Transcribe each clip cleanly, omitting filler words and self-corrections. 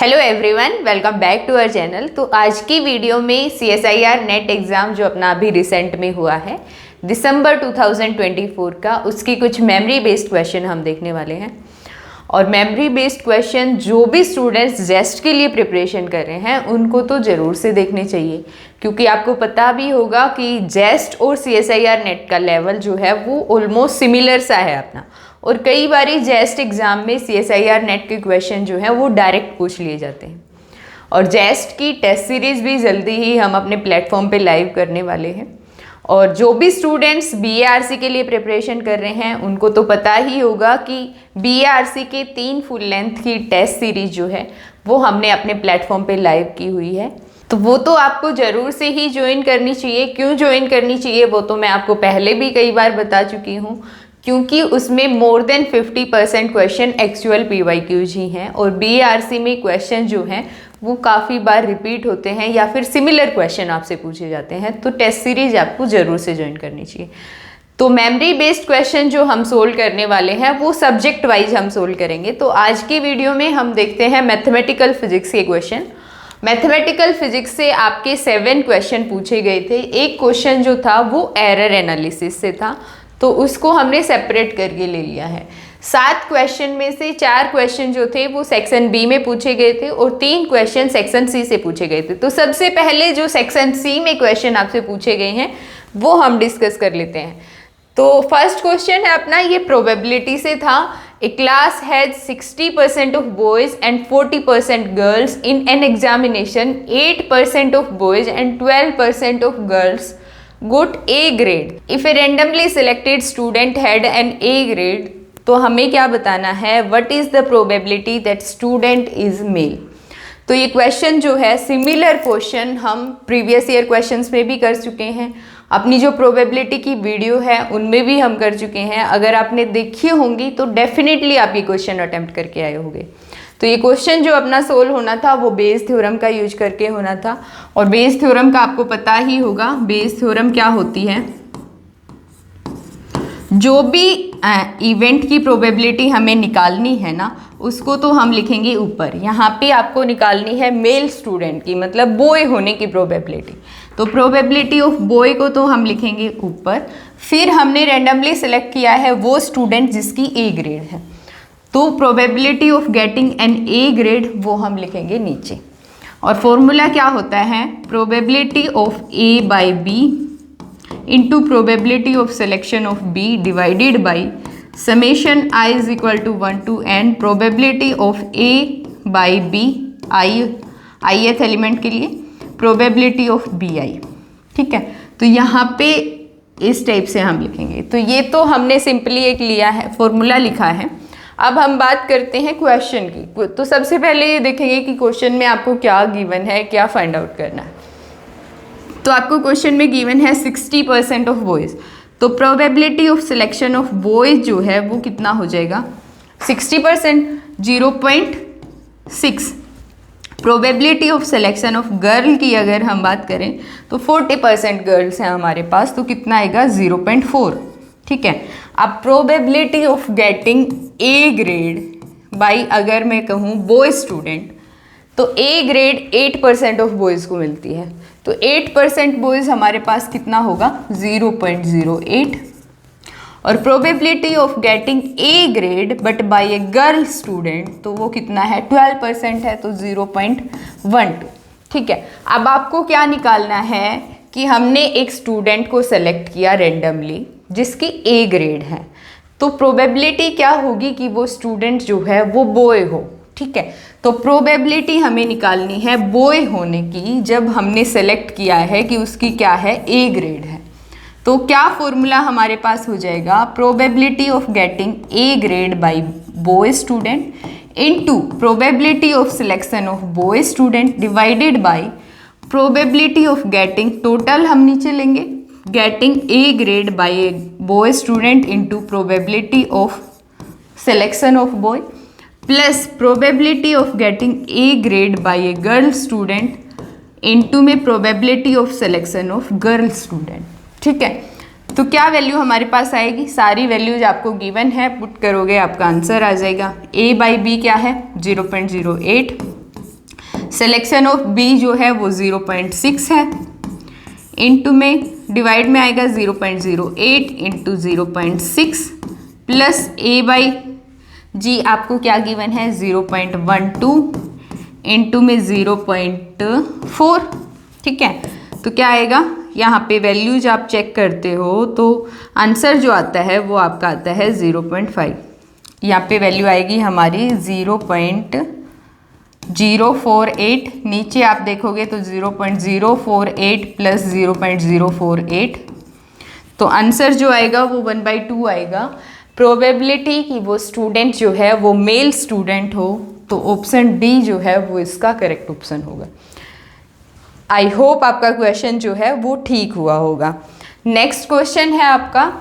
Hello everyone, welcome back to our channel. तो आज की वीडियो में CSIR नेट एग्ज़ाम जो अपना अभी रिसेंट में हुआ है दिसंबर 2024 का, उसकी कुछ मेमोरी बेस्ड क्वेश्चन हम देखने वाले हैं। और मेमोरी बेस्ड क्वेश्चन जो भी स्टूडेंट्स जेस्ट के लिए प्रिपरेशन कर रहे हैं उनको तो ज़रूर से देखने चाहिए, क्योंकि आपको पता भी होगा कि जेस्ट और CSIR नेट का लेवल जो है वो ऑलमोस्ट सिमिलर सा है अपना। और कई बारी जेस्ट एग्ज़ाम में CSIR नेट के क्वेश्चन जो है वो डायरेक्ट पूछ लिए जाते हैं। और जेस्ट की टेस्ट सीरीज़ भी जल्दी ही हम अपने प्लेटफॉर्म पे लाइव करने वाले हैं। और जो भी स्टूडेंट्स BARC के लिए प्रिपरेशन कर रहे हैं उनको तो पता ही होगा कि BARC के 3 फुल लेंथ की टेस्ट सीरीज जो है वो हमने अपने प्लेटफॉर्म पे लाइव की हुई है। तो वो तो आपको ज़रूर से ही ज्वाइन करनी चाहिए। क्यों ज्वाइन करनी चाहिए वो तो मैं आपको पहले भी कई बार बता चुकी हूँ, क्योंकि उसमें more than 50% question actual PYQs ही हैं। और BARC में क्वेश्चन जो हैं वो काफ़ी बार रिपीट होते हैं या फिर सिमिलर क्वेश्चन आपसे पूछे जाते हैं। तो टेस्ट सीरीज आपको ज़रूर से ज्वाइन करनी चाहिए। तो मेमोरी बेस्ड क्वेश्चन जो हम सोल्व करने वाले हैं वो सब्जेक्ट वाइज हम सोल्व करेंगे। तो आज की वीडियो में हम देखते हैं मैथमेटिकल फिजिक्स के क्वेश्चन। मैथमेटिकल फिजिक्स से आपके 7 क्वेश्चन पूछे गए थे। एक क्वेश्चन जो था वो एरर एनालिसिस से था, तो उसको हमने सेपरेट करके ले लिया है। 7 क्वेश्चन में से 4 क्वेश्चन जो थे वो सेक्शन बी में पूछे गए थे और 3 क्वेश्चन सेक्शन सी से पूछे गए थे। तो सबसे पहले जो सेक्शन सी में क्वेश्चन आपसे पूछे गए हैं वो हम डिस्कस कर लेते हैं। तो फर्स्ट क्वेश्चन है अपना, ये प्रोबेबिलिटी से था। A class has 60% of boys and 40% girls in an examination. 8% of boys and 12% of girls got A grade. If a randomly selected student had an A grade, तो हमें क्या बताना है, what is the probability that student is male। तो ये question जो है similar question हम प्रीवियस ईयर क्वेश्चंस में भी कर चुके हैं। अपनी जो प्रोबेबिलिटी की वीडियो है उनमें भी हम कर चुके हैं। अगर आपने देखी होंगी तो डेफिनेटली आप ये क्वेश्चन अटेम्प्ट करके आए होंगे। तो ये क्वेश्चन जो अपना सोल्व होना था वो बेस थ्योरम का यूज करके होना था। और बेस थ्योरम का आपको पता ही होगा, बेस थ्योरम क्या होती है, जो भी इवेंट की प्रोबेबिलिटी हमें निकालनी है ना उसको तो हम लिखेंगे ऊपर। यहाँ पे आपको निकालनी है मेल स्टूडेंट की, मतलब बॉय होने की प्रोबेबिलिटी। तो प्रोबेबिलिटी ऑफ बॉय को तो हम लिखेंगे ऊपर। फिर हमने रैंडमली सेलेक्ट किया है वो स्टूडेंट जिसकी A ग्रेड है, तो probability of getting an A grade वो हम लिखेंगे नीचे। और फॉर्मूला क्या होता है, probability of A by B into probability of selection of B divided by summation I is equal to 1 to n probability of A by B ith element के लिए प्रोबेबिलिटी ऑफ BI। ठीक है, तो यहाँ पे इस टाइप से हम लिखेंगे। तो ये तो हमने सिंपली एक लिया है, फॉर्मूला लिखा है। अब हम बात करते हैं क्वेश्चन की। तो सबसे पहले ये देखेंगे कि क्वेश्चन में आपको क्या गिवन है, क्या फाइंड आउट करना है। तो आपको क्वेश्चन में गिवन है 60% ऑफ बॉयज़। तो probability of selection of boys जो है वो कितना हो जाएगा, 60%, 0.6। Probability of selection of girl की अगर हम बात करें तो 40% गर्ल्स हैं हमारे पास, तो कितना आएगा 0.4। ठीक है, अब probability of getting A grade by अगर मैं कहूँ बॉय स्टूडेंट, तो A ग्रेड 8% ऑफ बॉयज़ को मिलती है। तो 8% बॉयज़ हमारे पास कितना होगा, 0.08। और probability of getting A grade but by a girl student, तो वो कितना है, 12% है, तो 0.12। ठीक है, अब आपको क्या निकालना है कि हमने एक स्टूडेंट को सेलेक्ट किया रेंडमली जिसकी A ग्रेड है, तो प्रोबेबिलिटी क्या होगी कि वो स्टूडेंट जो है वो बॉय हो। ठीक है, तो प्रोबेबिलिटी हमें निकालनी है बॉय होने की जब हमने सेलेक्ट किया है कि उसकी क्या है, A ग्रेड है। तो क्या फॉर्मूला हमारे पास हो जाएगा, probability of getting A grade by boy student into probability of selection of boy student divided by probability of getting, total हम नीचे लेंगे, getting A grade by a boy student into probability of selection of boy plus probability of getting A grade by a girl student into में probability of selection of girl student. ठीक है, तो क्या value हमारे पास आएगी, सारी values आपको given है, पुट करोगे आपका आंसर आ जाएगा। A बाई B क्या है, 0.08 सिलेक्शन ऑफ बी जो है वो 0.6 है, इनटू में डिवाइड में आएगा 0.08 इंटू 0.6 प्लस ए बाई जी आपको क्या गिवन है 0.12 इंटू में 0.4। ठीक है, तो क्या आएगा, यहाँ पे वैल्यूज आप चेक करते हो तो आंसर जो आता है वो आपका आता है 0.5। यहाँ पे वैल्यू आएगी हमारी 0.048, नीचे आप देखोगे तो 0.048 प्लस 0.048, तो आंसर जो आएगा वो 1/2 आएगा। प्रोबेबिलिटी कि वो स्टूडेंट जो है वो मेल स्टूडेंट हो, तो ऑप्शन डी जो है वो इसका करेक्ट ऑप्शन होगा। आई होप आपका क्वेश्चन जो है वो ठीक हुआ होगा। नेक्स्ट क्वेश्चन है आपका,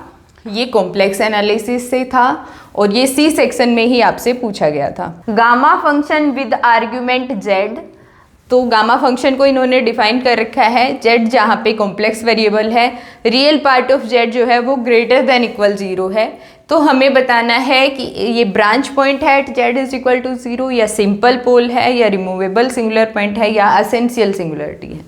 ये कॉम्प्लेक्स एनालिसिस से था और ये सी सेक्शन में ही आपसे पूछा गया था। Gamma function with argument Z, तो गामा फंक्शन को इन्होंने डिफाइन कर रखा है जेड जहाँ पे कॉम्प्लेक्स वेरिएबल है, रियल पार्ट ऑफ जेड जो है वो ग्रेटर देन इक्वल 0 है। तो हमें बताना है कि ये ब्रांच पॉइंट है at Z is equal to 0, या सिंपल पोल है, या रिमूवेबल सिंगुलर पॉइंट है, या एसेंशियल सिंगुलरिटी है।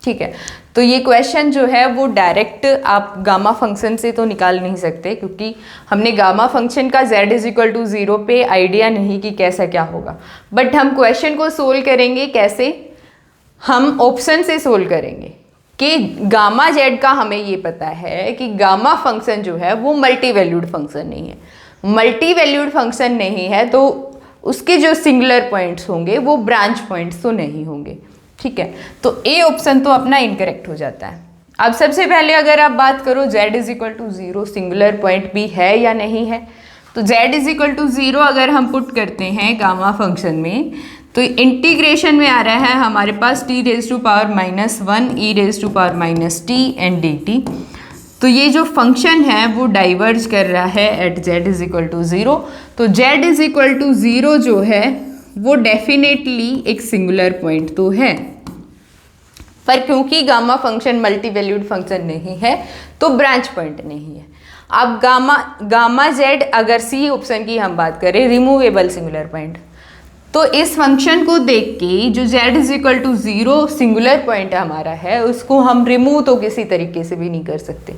ठीक है, तो ये क्वेश्चन जो है वो डायरेक्ट आप गामा फंक्शन से तो निकाल नहीं सकते, क्योंकि हमने गामा फंक्शन का z इज इक्वल टू 0 पे आइडिया नहीं कि कैसा क्या होगा। बट हम क्वेश्चन को सोल्व करेंगे कैसे, हम ऑप्शन से सोल्व करेंगे कि गामा z का हमें ये पता है कि गामा फंक्शन जो है वो मल्टी वैल्यूड फंक्शन नहीं है। मल्टी वैल्यूड फंक्शन नहीं है तो उसके जो सिंगुलर पॉइंट्स होंगे वो ब्रांच पॉइंट्स तो नहीं होंगे। ठीक है, तो ए ऑप्शन तो अपना इनकरेक्ट हो जाता है। अब सबसे पहले अगर आप बात करो z is equal to 0 singular point भी है या नहीं है, तो z इज इक्वल टू 0 अगर हम पुट करते हैं गामा फंक्शन में, तो इंटीग्रेशन में आ रहा है हमारे पास t raise to power -1 e raise to power -t and dt। तो ये जो फंक्शन है वो डाइवर्ज कर रहा है at z is equal to 0। तो z इज इक्वल टू 0 जो है वो डेफिनेटली एक सिंगुलर पॉइंट तो है, पर क्योंकि gamma function multi valued function नहीं है तो ब्रांच पॉइंट नहीं है। अब गामा z अगर सी ऑप्शन की हम बात करें रिमूवेबल सिंगुलर पॉइंट, तो इस फंक्शन को देख के जो z is equal to 0 singular point हमारा है उसको हम रिमूव तो किसी तरीके से भी नहीं कर सकते,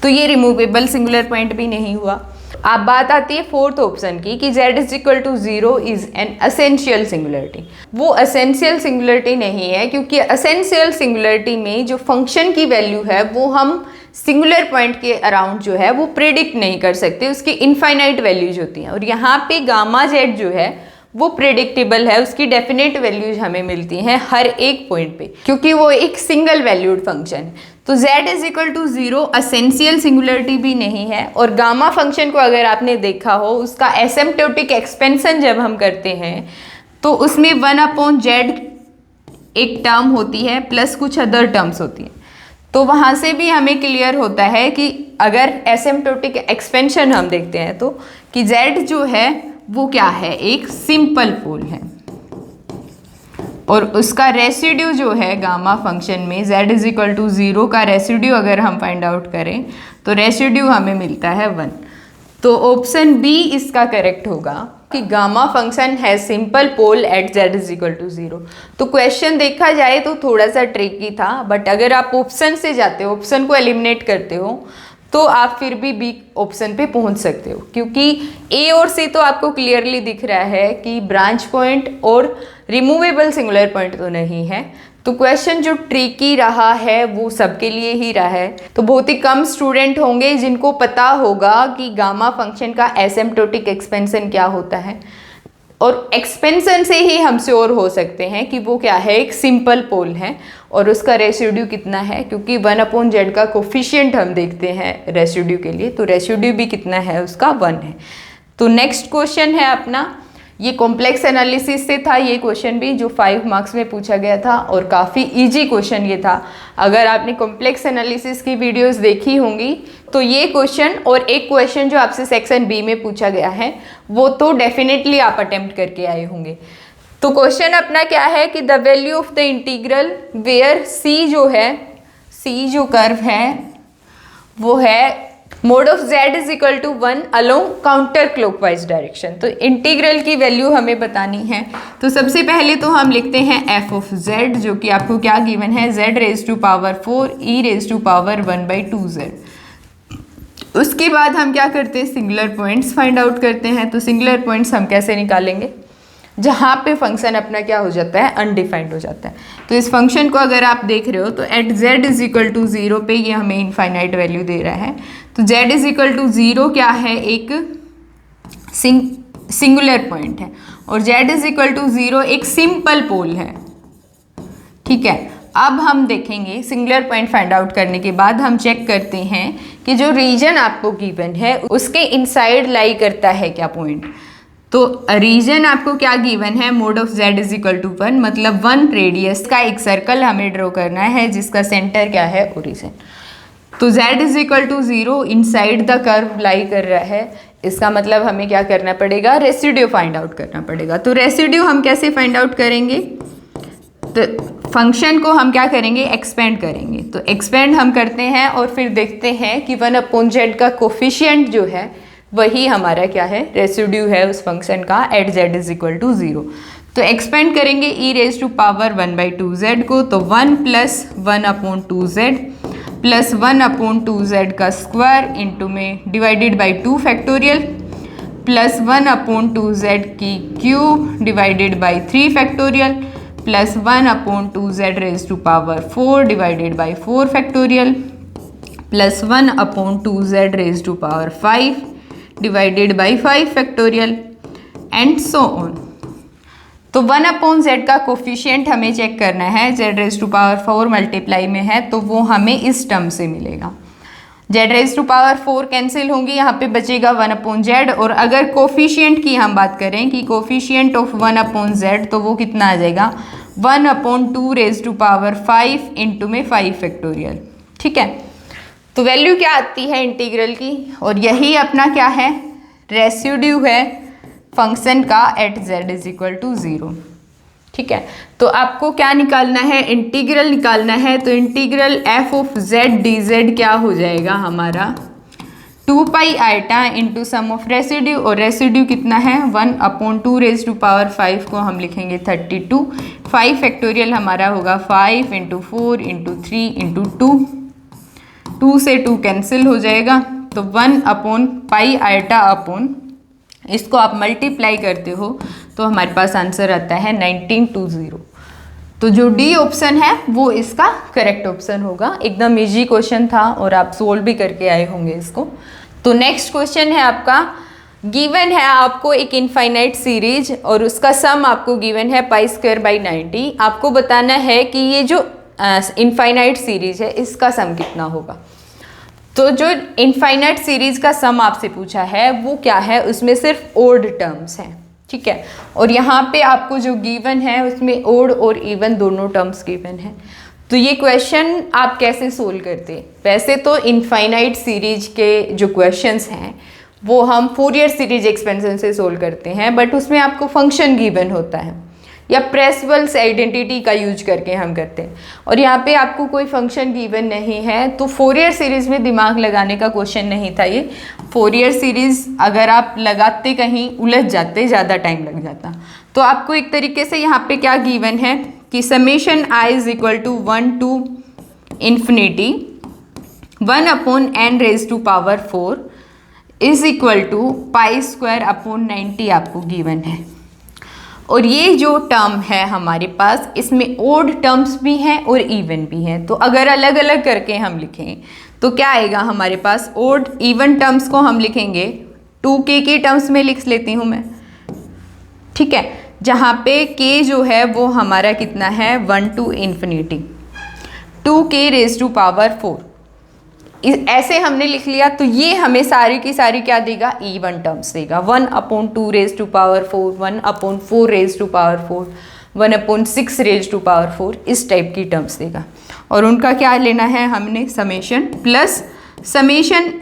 तो ये रिमूवेबल सिंगुलर पॉइंट भी नहीं हुआ। अब बात आती है फोर्थ ऑप्शन की कि z is equal to 0 is an essential singularity. वो एसेंशियल सिंगुलरिटी नहीं है, क्योंकि एसेंशियल सिंगुलरिटी में जो फंक्शन की वैल्यू है वो हम सिंगुलर पॉइंट के अराउंड जो है वो प्रेडिक्ट नहीं कर सकते, उसकी इनफाइनाइट वैल्यूज होती हैं। और यहाँ पे गामा z जो है वो प्रेडिक्टेबल है, उसकी डेफिनेट वैल्यूज हमें मिलती हैं हर एक पॉइंट पे, क्योंकि वो एक सिंगल वैल्यूड फंक्शन है। तो z is equal to 0 essential singularity भी नहीं है। और गामा फंक्शन को अगर आपने देखा हो उसका एसिम्प्टोटिक एक्सपेंशन जब हम करते हैं तो उसमें 1/z एक टर्म होती है प्लस कुछ अदर टर्म्स होती हैं, तो वहाँ से भी हमें क्लियर होता है कि अगर एसिम्प्टोटिक एक्सपेंशन हम देखते हैं तो कि z जो है वो क्या है, एक सिंपल पोल है, और उसका रेसिड्यू जो है गामा फंक्शन में z इज इक्वल टू 0 का रेसिड्यू अगर हम फाइंड आउट करें तो रेसिड्यू हमें मिलता है 1। तो ऑप्शन बी इसका करेक्ट होगा कि गामा फंक्शन है simple pole at z is equal to 0। तो क्वेश्चन देखा जाए तो थोड़ा सा ट्रिकी था, बट अगर आप ऑप्शन से जाते हो, ऑप्शन को एलिमिनेट करते हो, तो आप फिर भी बी ऑप्शन पे पहुंच सकते हो, क्योंकि ए और सी तो आपको क्लियरली दिख रहा है कि ब्रांच पॉइंट और रिमूवेबल सिंगुलर पॉइंट तो नहीं है। तो क्वेश्चन जो ट्रिकी रहा है वो सबके लिए ही रहा है। तो बहुत ही कम स्टूडेंट होंगे जिनको पता होगा कि गामा फंक्शन का एसिम्प्टोटिक एक्सपेंशन क्या होता है, और एक्सपेंशन से ही हम श्योर हो सकते हैं कि वो क्या है, एक सिंपल पोल है और उसका रेसिड्यू कितना है, क्योंकि 1/z का कोफिशिएंट हम देखते हैं रेसिड्यू के लिए, तो रेसिड्यू भी कितना है उसका 1 है। तो नेक्स्ट क्वेश्चन है अपना, ये कॉम्प्लेक्स एनालिसिस से था ये क्वेश्चन भी, जो 5 मार्क्स में पूछा गया था और काफ़ी इजी क्वेश्चन ये था। अगर आपने कॉम्प्लेक्स एनालिसिस की वीडियोस देखी होंगी तो ये क्वेश्चन और एक क्वेश्चन जो आपसे सेक्शन बी में पूछा गया है वो तो डेफिनेटली आप अटेम्प्ट करके आए होंगे। तो क्वेश्चन अपना क्या है कि the value of the integral where C जो है, सी जो कर्व है वो है mod of z is equal to 1 along counter clockwise direction. तो इंटीग्रल की वैल्यू हमें बतानी है। तो सबसे पहले तो हम लिखते हैं f ऑफ z, जो कि आपको क्या गिवन है, z raise to power 4 e raise to power 1/2z। उसके बाद हम क्या करते हैं, सिंगुलर पॉइंट्स फाइंड आउट करते हैं। तो सिंगुलर पॉइंट्स हम कैसे निकालेंगे, जहाँ पे फंक्शन अपना क्या हो जाता है, अनडिफाइंड हो जाता है। तो इस फंक्शन को अगर आप देख रहे हो तो at z is equal to 0 पे ये हमें इनफाइनाइट वैल्यू दे रहा है। तो z इज इक्वल टू 0 क्या है, एक सिंगुलर पॉइंट है, और z इज इक्वल टू 0 एक सिंपल पोल है। ठीक है, अब हम देखेंगे सिंगुलर पॉइंट फाइंड आउट करने के बाद हम चेक करते हैं कि जो रीजन आपको गिवन है उसके इनसाइड लाई करता है क्या पॉइंट। तो रीजन आपको क्या गिवन है, mod of z is equal to 1, मतलब 1 रेडियस का एक सर्कल हमें ड्रॉ करना है जिसका सेंटर क्या है, ओरिजिन। तो z is equal to 0 inside the curve lie कर रहा है, इसका मतलब हमें क्या करना पड़ेगा, रेसिड्यू फाइंड आउट करना पड़ेगा। तो रेसिड्यू हम कैसे फाइंड आउट करेंगे, तो फंक्शन को हम क्या करेंगे, एक्सपेंड करेंगे। तो एक्सपेंड हम करते हैं और फिर देखते हैं कि 1/z का कोफिशिएंट जो है वही हमारा क्या है, रेसिड्यू है उस फंक्शन का at z is equal to 0। तो एक्सपेंड करेंगे e raise to power 1/2z को, तो 1 प्लस 1/2z प्लस 1/2z का स्क्वायर इंटू में divided by 2 factorial plus 1/2z की cube divided by 3 factorial plus 1/2z raise to power 4 divided by 4 factorial plus 1/2z raise to power 5 divided by 5 factorial and so on. तो 1/z का coefficient हमें check करना है, z raise to power 4 multiply में है तो वो हमें इस टर्म से मिलेगा। z raise to power 4 cancel होंगी, यहाँ पे बचेगा 1/z। और अगर कोफिशिएंट की हम बात करें कि कोफिशिएंट ऑफ 1/z तो वो कितना आ जाएगा, 1/2 रेज टू पावर 5 इंटू में 5 फैक्टोरियल। ठीक है, तो वैल्यू क्या आती है इंटीग्रल की, और यही अपना क्या है, रेसिड्यू है फंक्शन का at z is equal to 0। ठीक है, तो आपको क्या निकालना है, इंटीग्रल निकालना है। तो integral f of z dz क्या हो जाएगा हमारा, 2 pi iota into sum of residue, और रेसिड्यू कितना है 1/2 रेज टू पावर 5 को हम लिखेंगे 32, 5 फैक्टोरियल हमारा होगा 5 इंटू 4 इंटू 3 इंटू 2 से 2 कैंसिल हो जाएगा। तो 1/पाई आइटा अपॉन, इसको आप मल्टीप्लाई करते हो तो हमारे पास आंसर आता है 1920। तो जो डी ऑप्शन है वो इसका करेक्ट ऑप्शन होगा। एकदम इजी क्वेश्चन था और आप सोल्व भी करके आए होंगे इसको। तो नेक्स्ट क्वेश्चन है आपका, गिवन है आपको एक इनफाइनाइट सीरीज और उसका सम आपको गिवन है π²/90। आपको बताना है कि ये जो इनफाइनाइट सीरीज है इसका सम कितना होगा। तो जो इनफाइनाइट सीरीज का सम आपसे पूछा है वो क्या है, उसमें सिर्फ ओड टर्म्स हैं। ठीक है, और यहाँ पे आपको जो गिवन है उसमें ओड और इवन दोनों टर्म्स गिवन है। तो ये क्वेश्चन आप कैसे सोल्व करते हैं, वैसे तो इनफाइनाइट सीरीज के जो क्वेश्चंस हैं वो हम फोरियर सीरीज एक्सपेंशन से सोल्व करते हैं, बट उसमें आपको फंक्शन गिवन होता है या प्रेसवेल्स आइडेंटिटी का यूज करके हम करते हैं, और यहाँ पे आपको कोई फंक्शन गिवन नहीं है। तो फोरियर सीरीज में दिमाग लगाने का क्वेश्चन नहीं था ये। फोरियर सीरीज अगर आप लगाते कहीं उलझ जाते, ज़्यादा टाइम लग जाता। तो आपको एक तरीके से यहाँ पे क्या गिवन है कि summation i is equal to 1 to infinity 1/n raise to power 4 is equal to π²/90 आपको गिवन है। और ये जो टर्म है हमारे पास, इसमें ओड टर्म्स भी हैं और इवन भी हैं। तो अगर अलग अलग करके हम लिखें तो क्या आएगा हमारे पास, ओड इवन टर्म्स को हम लिखेंगे 2k के टर्म्स में लिख लेती हूँ मैं। ठीक है, जहाँ पे k जो है वो हमारा कितना है 1 to infinity 2k raise to power 4, ऐसे हमने लिख लिया। तो ये हमें सारी की सारी क्या देगा, इवन टर्म्स देगा। 1/2 raise to power 4, 1/4 raise to power 4, 1/6 raise to power 4, इस टाइप की टर्म्स देगा। और उनका क्या लेना है हमने, summation plus summation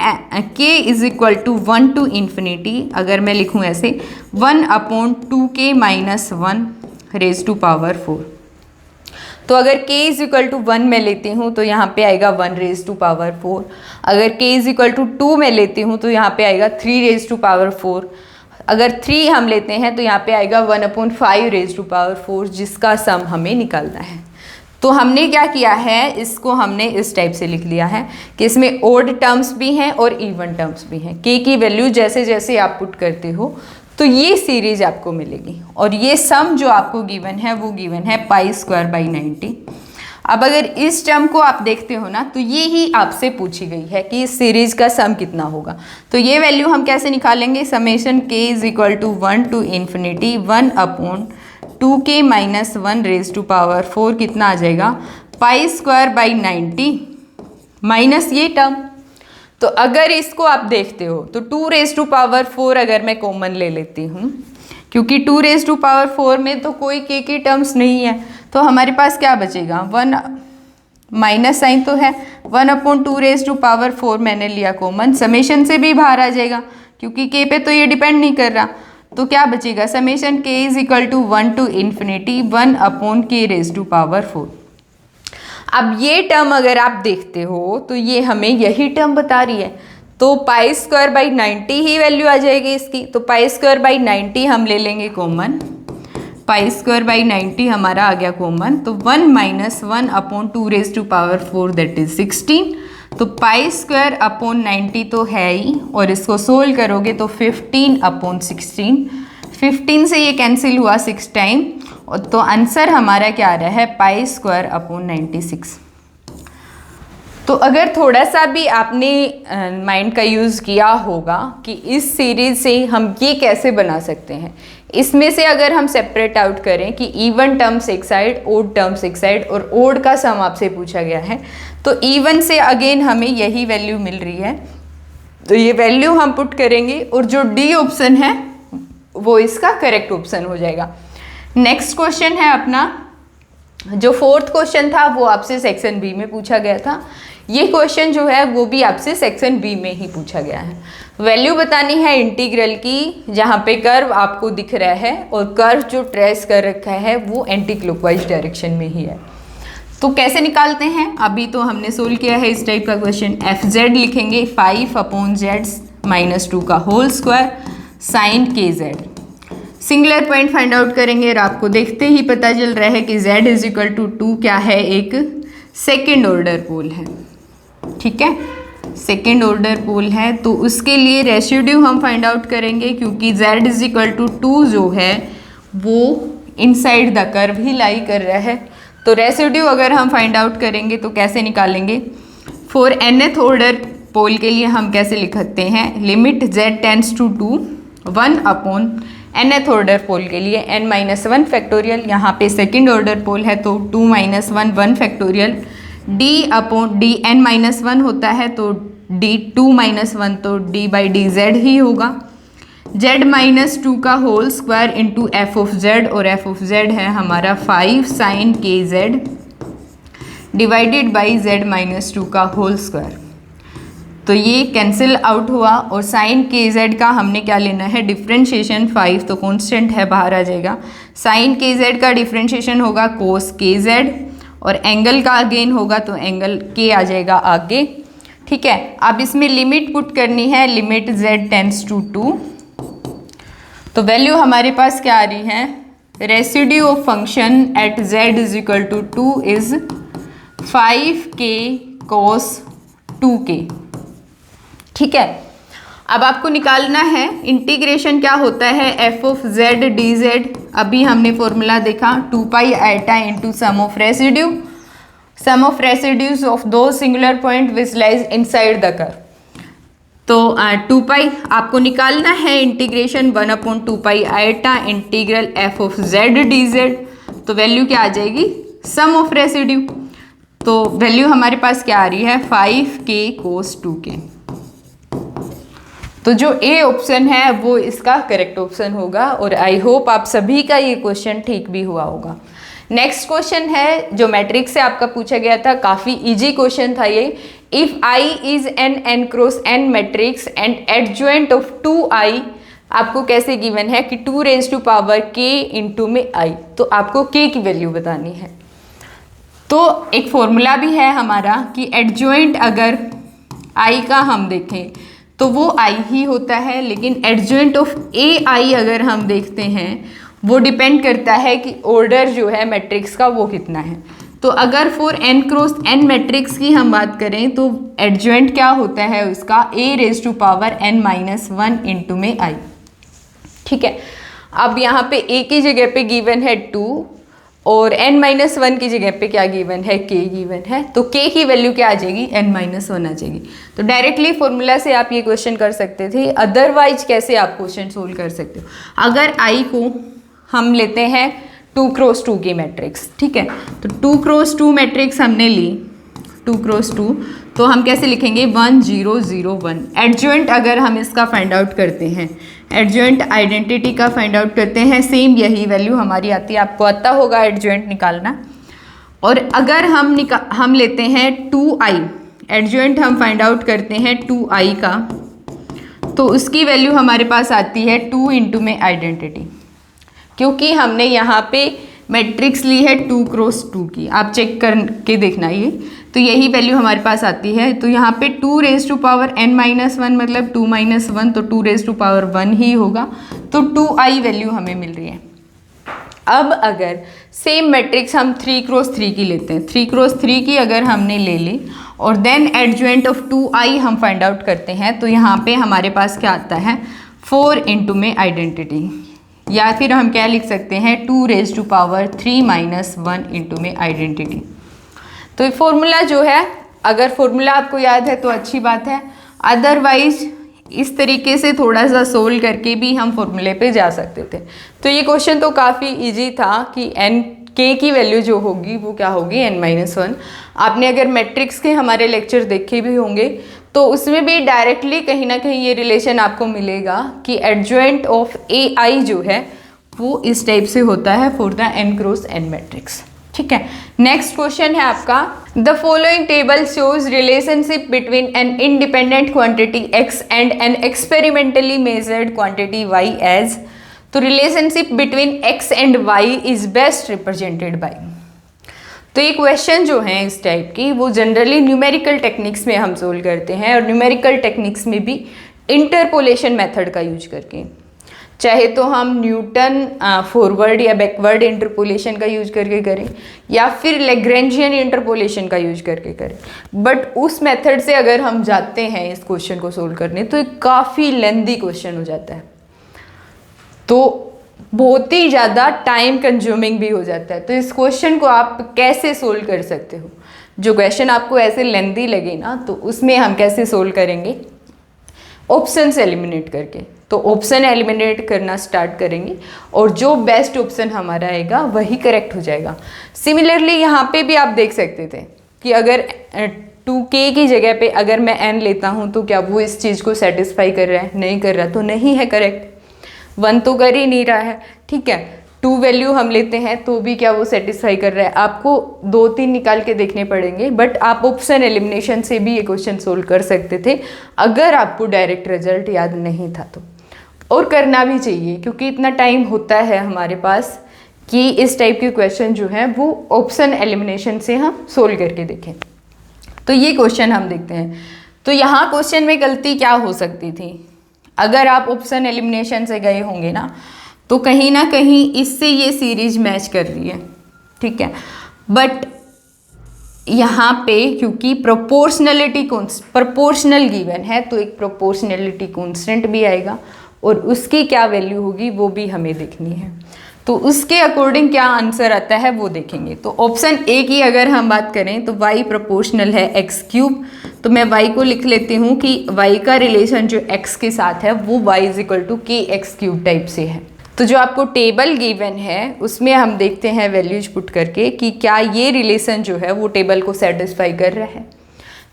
k is equal to 1 to infinity, अगर मैं लिखूँ ऐसे 1/2k - 1 रेज टू पावर 4। तो अगर k इज इक्वल टू 1 में लेती हूँ तो यहाँ पे आएगा 1 रेज टू पावर 4। अगर k इज इक्वल टू 2 में लेती हूँ तो यहाँ पे आएगा 3 रेज टू पावर 4। अगर 3 हम लेते हैं तो यहाँ पे आएगा 1/5 रेज टू पावर 4, जिसका सम हमें निकालना है। तो हमने क्या किया है, इसको हमने इस टाइप से लिख लिया है कि इसमें ओड टर्म्स भी हैं और इवन टर्म्स भी हैं। k की वैल्यू जैसे जैसे आप पुट करते हो तो ये सीरीज आपको मिलेगी, और ये सम जो आपको गिवन है वो गिवन है π²/90। अब अगर इस टर्म को आप देखते हो ना तो ये ही आपसे पूछी गई है कि इस सीरीज का सम कितना होगा। तो ये वैल्यू हम कैसे निकालेंगे, summation k is equal to 1 to ∞ 1/2k - 1 raise to power 4 कितना आ जाएगा, π²/90 माइनस ये टर्म। तो अगर इसको आप देखते हो तो 2 रेज टू पावर 4 अगर मैं कॉमन ले लेती हूँ, क्योंकि 2 रेज टू पावर 4 में तो कोई k की टर्म्स नहीं है, तो हमारे पास क्या बचेगा, 1 माइनस साइन तो है, 1/2 रेज टू पावर 4 मैंने लिया कॉमन, समेशन से भी बाहर आ जाएगा क्योंकि k पे तो ये डिपेंड नहीं कर रहा। तो क्या बचेगा, summation k is equal to 1 to ∞ 1/k raise to power 4। अब ये टर्म अगर आप देखते हो तो ये हमें यही टर्म बता रही है, तो π²/90 ही वैल्यू आ जाएगी इसकी। तो π²/90 हम ले लेंगे कॉमन, π²/90 हमारा आ गया कॉमन, तो 1 - 1/2 raise to power 4 that is 16। तो π²/90 तो है ही, और इसको सोल्व करोगे तो 15/16, 15 से ये कैंसिल हुआ 6 टाइम, और तो आंसर हमारा क्या आ रहा है, π²/96। तो अगर थोड़ा सा भी आपने माइंड का यूज़ किया होगा कि इस सीरीज से हम ये कैसे बना सकते हैं, इसमें से अगर हम सेपरेट आउट करें कि इवन टर्म्स एक साइड, ओड टर्म्स एक साइड, और ओड का सम आपसे पूछा गया है, तो इवन से अगेन हमें यही वैल्यू मिल रही है, तो ये वैल्यू हम पुट करेंगे और जो डी ऑप्शन है वो इसका करेक्ट ऑप्शन हो जाएगा। नेक्स्ट क्वेश्चन है अपना, जो 4th क्वेश्चन था वो आपसे सेक्शन बी में पूछा गया था। ये क्वेश्चन जो है वो भी आपसे सेक्शन बी में ही पूछा गया है। वैल्यू बतानी है इंटीग्रल की, जहाँ पे कर्व आपको दिख रहा है और कर्व जो ट्रेस कर रखा है वो एंटी क्लॉकवाइज डायरेक्शन में ही है। तो कैसे निकालते हैं, अभी तो हमने सोल्व किया है इस टाइप का क्वेश्चन। fz लिखेंगे 5/z - 2 का whole square sine kz। Singular point find out करेंगे और आपको देखते ही पता चल रहा है कि z इज इक्वल टू 2 क्या है, एक सेकेंड ऑर्डर पोल है। ठीक है, सेकेंड ऑर्डर पोल है, तो उसके लिए रेसिड्यू हम फाइंड आउट करेंगे, क्योंकि z इज इक्वल टू 2 जो है वो इनसाइड द कर्व ही लाई कर रहा है। तो रेसिड्यू अगर हम फाइंड आउट करेंगे तो कैसे निकालेंगे, फॉर nth ऑर्डर पोल के लिए हम कैसे लिख सकते हैं, limit z tends to 2 1/nth order pole के लिए n-1 फैक्टोरियल, यहाँ पे सेकेंड ऑर्डर पोल है तो 2 - 1 फैक्टोरियल, dn-1 होता है तो d2 - 1 तो d/dz ही होगा, z-2 का whole square into f of z, और f ऑफ z है हमारा 5 sign kz divided by z-2 का होल स्क्वायर। तो ये कैंसिल आउट हुआ, और साइन kz का हमने क्या लेना है, डिफ्रेंशिएशन 5 तो कांस्टेंट है बाहर आ जाएगा, साइन kz का डिफ्रेंशिएशन होगा कोस kz, और एंगल का अगेन होगा तो एंगल k आ जाएगा आगे। ठीक है, अब इसमें लिमिट पुट करनी है, लिमिट z टेंड्स टू 2, तो वैल्यू हमारे पास क्या आ रही है, residue of function at z is equal to 2 is 5k cos 2k। ठीक है, अब आपको निकालना है इंटीग्रेशन क्या होता है, f ऑफ z dz। अभी हमने फॉर्मूला देखा 2πi into sum of residue, sum of residues of दो singular point which lies inside the curve. तो 2π आपको निकालना है integration 1/2πi integral f of z dz, तो वैल्यू क्या आ जाएगी, सम ऑफ रेसिड्यू। तो वैल्यू हमारे पास क्या आ रही है, 5k cos 2k। तो जो ए ऑप्शन है वो इसका करेक्ट ऑप्शन होगा, और आई होप आप सभी का ये क्वेश्चन ठीक भी हुआ होगा। नेक्स्ट क्वेश्चन है जो मैट्रिक्स से आपका पूछा गया था, काफ़ी इजी क्वेश्चन था ये। If I is an n cross n matrix and adjoint of 2i, आपको कैसे गिवन है कि 2 raise to power k into में i, तो आपको k की वैल्यू बतानी है। तो एक फॉर्मूला भी है हमारा कि एडजॉइंट अगर आई का हम देखें तो वो आई ही होता है, लेकिन एडजॉइंट ऑफ ए आई अगर हम देखते हैं वो डिपेंड करता है कि ऑर्डर जो है मैट्रिक्स का वो कितना है। तो अगर for n cross n matrix की हम बात करें तो एडजॉइंट क्या होता है उसका a⁻n-1 इंटू में i। ठीक है, अब यहाँ पे a की जगह पे गिवन है 2 और n-1 की जगह पे क्या गिवन है, k गिवन है। तो k की वैल्यू क्या आ जाएगी, n-1 आ जाएगी। तो डायरेक्टली फॉर्मूला से आप ये क्वेश्चन कर सकते थे, अदरवाइज कैसे आप क्वेश्चन सोल्व कर सकते हो। अगर i को हम लेते हैं 2 क्रॉस 2 की मैट्रिक्स, ठीक है, तो 2 क्रॉस 2 मैट्रिक्स हमने ली 2 क्रॉस 2, तो हम कैसे लिखेंगे 1 0 0 1। एडजॉइंट अगर हम इसका फाइंड आउट करते हैं, एडजॉइंट आइडेंटिटी का फाइंड आउट करते हैं, सेम यही वैल्यू हमारी आती है, आपको आता होगा एडजॉइंट निकालना। और अगर हम लेते हैं 2i, एडजॉइंट हम फाइंड आउट करते हैं 2i का, तो उसकी वैल्यू हमारे पास आती है 2 इंटू में आइडेंटिटी, क्योंकि हमने यहाँ पे मैट्रिक्स ली है 2 क्रॉस 2 की, आप चेक करके देखना ये, तो यही वैल्यू हमारे पास आती है। तो यहाँ पे 2n-1 मतलब 2 - 1, तो 2n 1 ही होगा, तो 2i वैल्यू हमें मिल रही है। अब अगर सेम मैट्रिक्स हम 3 क्रॉस 3 की लेते हैं, 3 क्रॉस 3 की अगर हमने ले ली और देन एडजॉइंट ऑफ 2i हम फाइंड आउट करते हैं, तो यहाँ पे हमारे पास क्या आता है 4 इंटू में आइडेंटिटी, या फिर हम क्या लिख सकते हैं 2⁻³ - 1 इंटू में आइडेंटिटी। तो ये फॉर्मूला जो है, अगर फॉर्मूला आपको याद है तो अच्छी बात है, अदरवाइज इस तरीके से थोड़ा सा सोल्व करके भी हम फॉर्मूले पे जा सकते थे। तो ये क्वेश्चन तो काफ़ी इजी था कि k की वैल्यू जो होगी वो क्या होगी n-1। आपने अगर मैट्रिक्स के हमारे लेक्चर देखे भी होंगे तो उसमें भी डायरेक्टली कहीं ना कहीं ये रिलेशन आपको मिलेगा कि एडजॉइंट ऑफ ai जो है वो इस टाइप से होता है for the n cross n matrix. ठीक है, नेक्स्ट क्वेश्चन है आपका, the following table shows relationship between an independent quantity x and an experimentally measured quantity y as. तो relationship between x and y is best represented by. तो ये question जो है इस टाइप की वो जनरली न्यूमेरिकल टेक्निक्स में हम सोल्व करते हैं, और न्यूमेरिकल टेक्निक्स में भी इंटरपोलेशन मेथड का यूज करके, चाहे तो हम न्यूटन फॉरवर्ड या बैकवर्ड इंटरपोलेशन का यूज करके करें या फिर लैग्रेंजियन इंटरपोलेशन का यूज करके करें, बट उस मेथड से अगर हम जाते हैं इस क्वेश्चन को सोल्व करने तो एक काफ़ी लेंदी क्वेश्चन हो जाता है, तो बहुत ही ज़्यादा टाइम कंज्यूमिंग भी हो जाता है। तो इस क्वेश्चन को आप कैसे सोल्व कर सकते हो, जो क्वेश्चन आपको ऐसे लेंदी लगे ना, तो उसमें हम कैसे सोल्व करेंगे, ऑप्शन से एलिमिनेट करके। तो ऑप्शन एलिमिनेट करना स्टार्ट करेंगे और जो बेस्ट ऑप्शन हमारा आएगा वही करेक्ट हो जाएगा। सिमिलरली यहाँ पे भी आप देख सकते थे कि अगर 2k की जगह पे अगर मैं n लेता हूँ तो क्या वो इस चीज़ को सेटिस्फाई कर रहा है, नहीं कर रहा, तो नहीं है करेक्ट, 1 तो कर ही नहीं रहा है। ठीक है, 2 वैल्यू हम लेते हैं तो भी क्या वो सेटिस्फाई कर रहा है, आपको 2-3 निकाल के देखने पड़ेंगे, बट आप ऑप्शन एलिमिनेशन से भी ये क्वेश्चन सोल्व कर सकते थे अगर आपको डायरेक्ट रिजल्ट याद नहीं था तो। और करना भी चाहिए क्योंकि इतना टाइम होता है हमारे पास कि इस टाइप के क्वेश्चन जो है वो ऑप्शन एलिमिनेशन से हम सोल्व करके देखें। तो ये क्वेश्चन हम देखते हैं। तो यहाँ क्वेश्चन में गलती क्या हो सकती थी, अगर आप ऑप्शन एलिमिनेशन से गए होंगे ना तो कहीं ना कहीं इससे ये सीरीज मैच कर रही है, ठीक है, बट यहाँ पे क्योंकि प्रोपोर्शनल गिवन है तो एक प्रोपोर्शनलिटी कांस्टेंट भी आएगा और उसकी क्या वैल्यू होगी वो भी हमें देखनी है। तो उसके अकॉर्डिंग क्या आंसर आता है वो देखेंगे। तो ऑप्शन ए की अगर हम बात करें तो y प्रोपोर्शनल है x³, तो मैं y को लिख लेती हूँ कि y का रिलेशन जो x के साथ है वो y = kx³ टाइप से है। तो जो आपको टेबल गिवन है उसमें हम देखते हैं वैल्यूज पुट करके कि क्या ये रिलेशन जो है वो टेबल को सेटिस्फाई कर रहा है,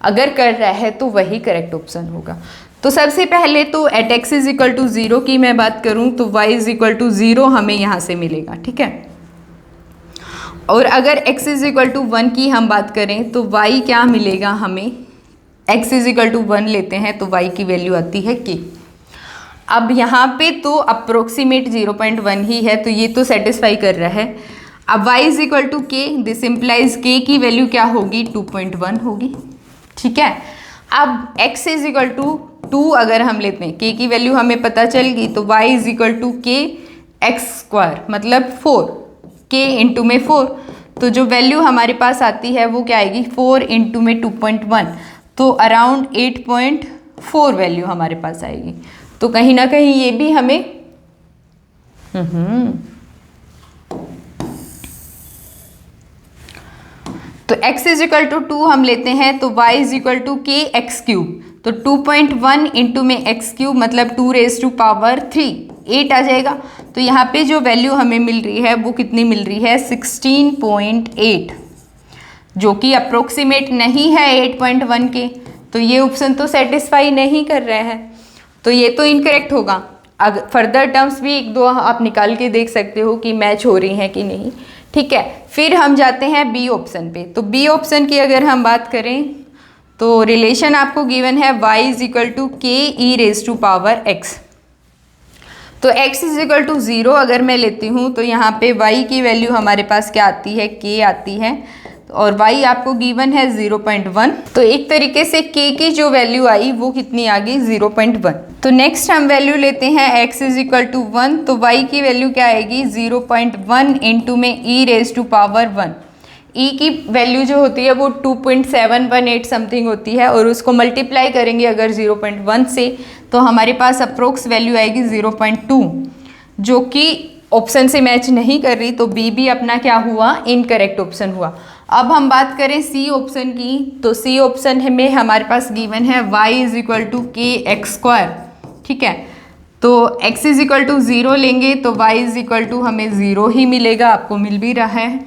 अगर कर रहा है तो वही करेक्ट ऑप्शन होगा। तो सबसे पहले तो एट x = 0 की मैं बात करूं तो y = 0 हमें यहाँ से मिलेगा, ठीक है। और अगर x = 1 की हम बात करें तो y क्या मिलेगा हमें, x = 1 लेते हैं तो y की वैल्यू आती है k। अब यहाँ पे तो अप्रोक्सीमेट 0.1 ही है तो ये तो सेटिस्फाई कर रहा है। अब y इज इक्वल टू के, दिस इम्प्लाइज k की वैल्यू क्या होगी, 2.1 होगी, ठीक है। अब x इज इक्वल टू 2 अगर हम लेते हैं, k की वैल्यू हमें पता चल गई, तो y इज इक्वल टू के एक्स स्क्वायर मतलब 4, k इंटू में 4, तो जो वैल्यू हमारे पास आती है वो क्या आएगी, 4 इंटू में 2.1, तो अराउंड 8.4 वैल्यू हमारे पास आएगी। तो कहीं ना कहीं ये भी हमें तो x इज इक्वल टू 2 हम लेते हैं, तो y इज इक्वल टू के एक्स क्यूब, तो 2.1 इंटू में एक्स क्यूब मतलब 2 रेज टू पावर 3, 8 आ जाएगा। तो यहाँ पे जो वैल्यू हमें मिल रही है वो कितनी मिल रही है, 16.8, जो कि अप्रोक्सीमेट नहीं है 8.1 के, तो ये ऑप्शन तो सेटिस्फाई नहीं कर रहा है, तो ये तो इनकरेक्ट होगा। अगर फर्दर टर्म्स भी एक दो आप निकाल के देख सकते हो कि मैच हो रही हैं कि नहीं, ठीक है। फिर हम जाते हैं बी ऑप्शन पे, तो बी ऑप्शन की अगर हम बात करें तो रिलेशन आपको गिवन है y इज इक्वल टू के e raise to power x, तो x इज इक्वल टू 0 अगर मैं लेती हूँ तो यहाँ पे y की वैल्यू हमारे पास क्या आती है, k आती है, और y आपको गिवन है 0.1, तो एक तरीके से k की जो वैल्यू आई वो कितनी आ गई, 0.1। तो नेक्स्ट हम वैल्यू लेते हैं x इज इक्वल टू 1, तो y की वैल्यू क्या आएगी, 0.1 इंटू में e raise to power 1, e की वैल्यू जो होती है वो 2.718 समथिंग होती है, और उसको मल्टीप्लाई करेंगे अगर 0.1 से तो हमारे पास अप्रोक्स वैल्यू आएगी 0.2, जो कि ऑप्शन से मैच नहीं कर रही, तो बी भी अपना क्या हुआ, इनकरेक्ट ऑप्शन हुआ। अब हम बात करें सी ऑप्शन की, तो सी ऑप्शन में हमारे पास गिवन है y इज इक्वल टू के एक्स स्क्वायर, ठीक है। तो x इज इक्वल टू 0 लेंगे तो y इज इक्वल टू हमें 0 ही मिलेगा, आपको मिल भी रहा है।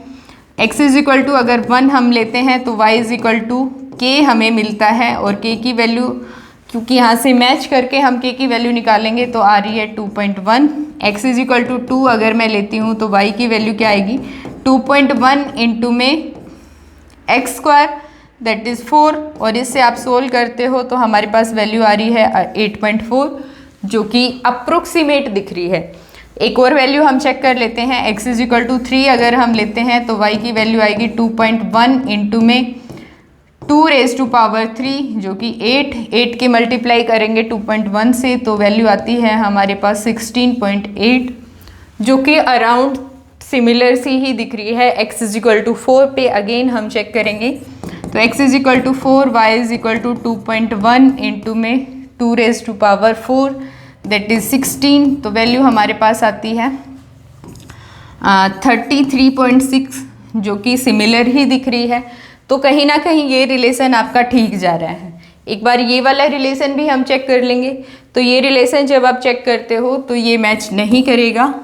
x इज इक्वल टू अगर 1 हम लेते हैं तो y is equal to k हमें मिलता है, और k की वैल्यू क्योंकि यहाँ से मैच करके हम k की वैल्यू निकालेंगे तो आ रही है 2.1। x इज इक्वल टू 2 अगर मैं लेती हूँ तो y की वैल्यू क्या आएगी, 2.1 इंटू में एक्स स्क्वायर दैट इज़ 4, और इससे आप सोल्व करते हो तो हमारे पास वैल्यू आ रही है 8.4, जो कि अप्रोक्सीमेट दिख रही है। एक और वैल्यू हम चेक कर लेते हैं, x इज इक्वल टू 3 अगर हम लेते हैं तो y की वैल्यू आएगी 2.1 इंटू में 2 रेज टू पावर 3, जो कि 8 के मल्टीप्लाई करेंगे 2.1 से तो वैल्यू आती है हमारे पास 16.8, जो कि अराउंड सिमिलर सी ही दिख रही है। x इज इक्वल टू 4 पे अगेन हम चेक करेंगे, तो x is equal to 4, y is equal to 2.1 into में 2 raise to power 4 that is 16, तो वैल्यू हमारे पास आती है 33.6, जो कि सिमिलर ही दिख रही है। तो कहीं ना कहीं ये रिलेशन आपका ठीक जा रहा है। एक बार ये वाला रिलेशन भी हम चेक कर लेंगे, तो ये रिलेशन जब आप चेक करते हो तो ये मैच नहीं करेगा,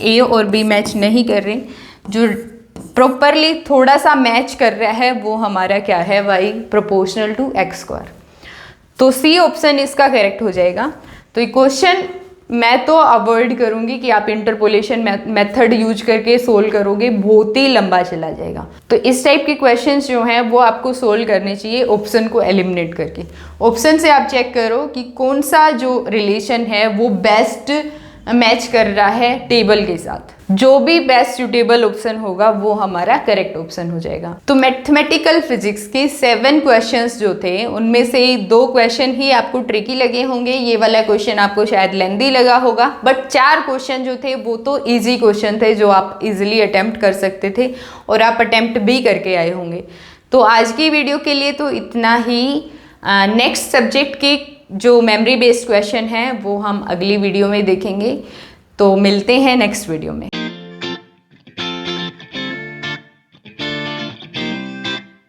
ए और बी मैच नहीं कर रहे, जो प्रॉपरली थोड़ा सा मैच कर रहा है वो हमारा क्या है, y proportional to x square, तो सी ऑप्शन इसका करेक्ट हो जाएगा। तो ये क्वेश्चन मैं तो अवॉइड करूंगी कि आप इंटरपोलेशन मेथड यूज करके सोल्व करोगे, बहुत ही लंबा चला जाएगा। तो इस टाइप के क्वेश्चंस जो हैं वो आपको सोल्व करने चाहिए ऑप्शन को एलिमिनेट करके। ऑप्शन से आप चेक करो कि कौन सा जो रिलेशन है वो बेस्ट मैच कर रहा है टेबल के साथ, जो भी बेस्ट सुटेबल ऑप्शन होगा वो हमारा करेक्ट ऑप्शन हो जाएगा। तो मैथमेटिकल फिजिक्स के 7 क्वेश्चंस जो थे उनमें से 2 क्वेश्चन ही आपको ट्रिकी लगे होंगे, ये वाला क्वेश्चन आपको शायद लेंदी लगा होगा, बट 4 क्वेश्चन जो थे वो तो इजी क्वेश्चन थे जो आप इजीली अटेम्प्ट कर सकते थे, और आप अटेम्प्ट भी करके आए होंगे। तो आज की वीडियो के लिए तो इतना ही। नेक्स्ट सब्जेक्ट के जो मेमोरी बेस्ड क्वेश्चन है वो हम अगली वीडियो में देखेंगे, तो मिलते हैं नेक्स्ट वीडियो में।